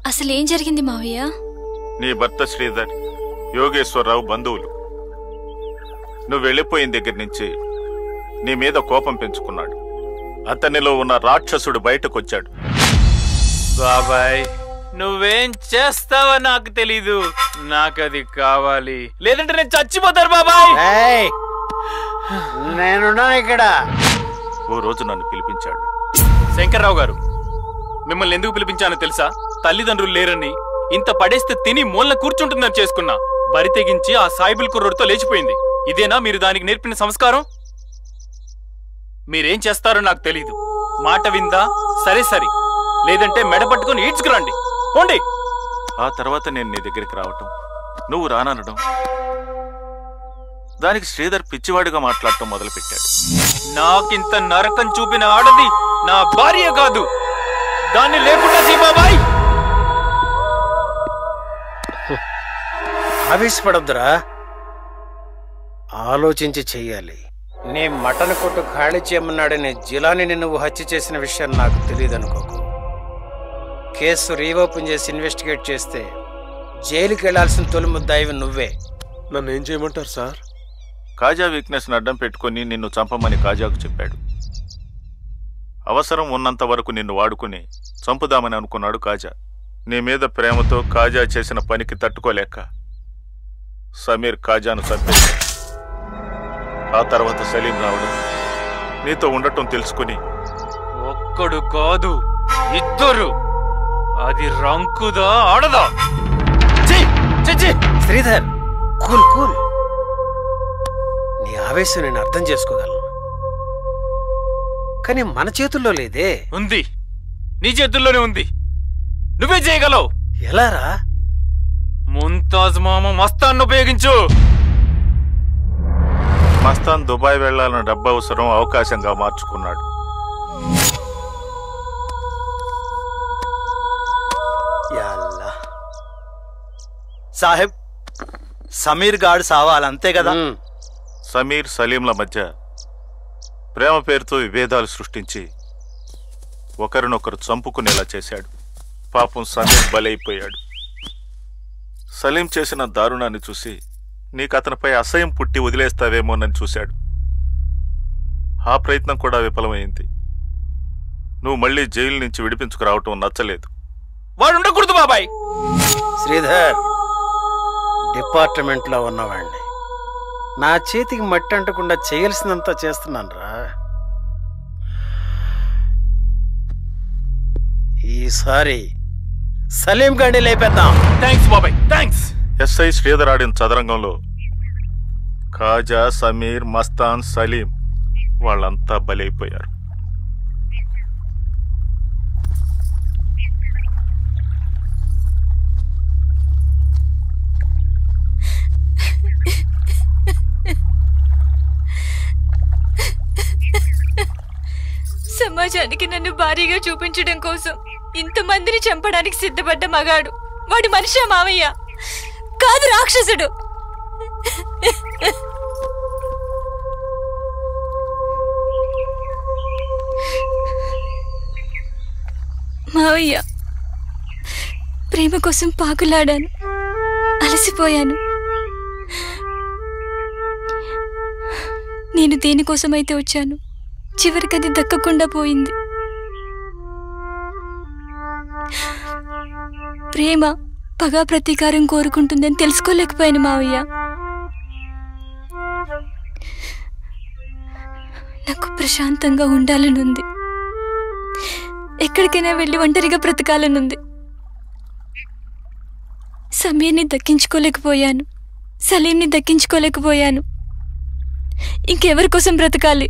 అసలేం జరిగింది మావయ్య? నీ భర్త శ్రీధర్ యోగేశ్వరరావు బంధువులు నువ్వు వెళ్ళిపోయిన దగ్గర నుంచి నీ మీద కోపం పెంచుకున్నాడు. అతనిలో ఉన్న రాక్షసుడు బయటకొచ్చాడు. బాబాయ్, నువ్వేం చేస్తావో నాకు తెలీదు. నాకది కావాలి, లేదంటే నేను చచ్చిపోతాను బాబాయ్. నేనున్నా ఇక్కడ. ఓ రోజు నన్ను పిలిపించాడు. శంకర్రావు గారు, మిమ్మల్ని ఎందుకు పిలిపించానో తెలుసా? తల్లిదండ్రులు లేరని, ఇంత పడేస్తే తిని మూలన కూర్చుంటుందని చేసుకున్నా. బరి తెగించి ఆ సాయిబుల్ కుర్రోడితో లేచిపోయింది. ఇదేనా మీరు దానికి నేర్పిన సంస్కారం? మీరేం చేస్తారో నాకు తెలీదు. మాట విందా సరే సరే, లేదంటే మెడ పట్టుకుని ఈడ్చుకురండి. పోండి. ఆ తర్వాత నేను నీ దగ్గరికి రావటం, నువ్వు రాననడం, దానికి శ్రీధర్ పిచ్చివాడిగా మాట్లాడటం మొదలుపెట్టాడు. నాకింత నరకం చూపిన ఆడది నా భార్య కాదు. దాన్ని లేకుండా బాబాయ్. ఆవేశపడద్దురా, ఆలోచించి చెయ్యాలి. నీ మటన్ కొట్టు ఖాళీ చేయమన్నాడని జిలానీని నువ్వు హత్య చేసిన విషయం నాకు తెలియదు అనుకోకు. కేసు రీఓపెన్ చేసి ఇన్వెస్టిగేట్ చేస్తే జైలుకి వెళ్లాల్సిన తొలి ముద్దాయివి నువ్వే. నన్ను ఏం చేయమంటారు సార్? కాజా వీక్నెస్ ని అడ్డం పెట్టుకుని నిన్ను చంపమని కాజాకు చెప్పాడు. అవసరం ఉన్నంత వరకు నిన్ను వాడుకుని చంపుదామని అనుకున్నాడు కాజా. నీ మీద ప్రేమతో కాజా చేసిన పనికి తట్టుకోలేక సమీర్ కాజాను చంపేశాడు. ఆ తర్వాత సలీం రావడం, నీతో ఉండటం తెలుసుకుని ఒక్కడు కాదు ఇద్దరు. అది రంకుదా ఆడదా? Sridhar, cool cool. నీ ఆవేశం నేను అర్థం చేసుకోగలను, కానీ మన చేతుల్లో లేదే. ఉంది, నీ చేతుల్లోనే ఉంది. నువ్వే చేయగలవు. ఎలారా? ముంతాజ్ మామ మస్తాన్ ఉపయోగించు. మస్తాన్ దుబాయ్ వెళ్లాలన్న డబ్బు అవసరం అవకాశంగా మార్చుకున్నాడు. సాహెబ్, సమీర్ గాడు సావాలంతే కదా? సమీర్ సలీంల మధ్య ప్రేమ పేరుతో విభేదాలు సృష్టించి ఒకరినొకరు చంపుకునేలా చేశాడు. పాపం సమీర్ బలైపోయాడు. సలీం చేసిన దారుణాన్ని చూసి నీకు అతనిపై అసహ్యం పుట్టి వదిలేస్తావేమోనని చూశాడు. ఆ ప్రయత్నం కూడా విఫలమైంది. నువ్వు మళ్ళీ జైలు నుంచి విడిపించుకురావటం నచ్చలేదు. వాడు ఉండకూడదు బాబాయ్. శ్రీధర్, డిపార్ట్మెంట్లో ఉన్నవాడిని నా చేతికి మట్టి అంటకుండా చేయాల్సినంత చేస్తున్నాను రా. ఈసారి సలీం గాడిని లేపేద్దాం. థ్యాంక్స్ బాబాయ్, థ్యాంక్స్. ఎస్ఐ శ్రీధర్ ఆడిన చదరంగంలో కాజా, సమీర్, మస్తాన్, సలీం వాళ్ళంతా బలైపోయారు. సమాజానికి నన్ను భారీగా చూపించడం కోసం ఇంతమందిని చంపడానికి సిద్ధపడ్డ మగాడు వాడు మనిషా మావయ్య? కాదు, రాక్షసుడు. మావయ్య, ప్రేమ కోసం పాకులాడాను, అలసిపోయాను. నేను దేనికోసమైతే వచ్చాను, చివరికి అది దక్కకుండా పోయింది. ప్రేమ పగా ప్రతీకారం కోరుకుంటుందని తెలుసుకోలేకపోయాను మావయ్య. నాకు ప్రశాంతంగా ఉండాలనుంది, ఎక్కడికైనా వెళ్ళి ఒంటరిగా బ్రతకాలనుంది. సమీర్ని దక్కించుకోలేకపోయాను, సలీంని దక్కించుకోలేకపోయాను. ఇంకెవరి కోసం బ్రతకాలి?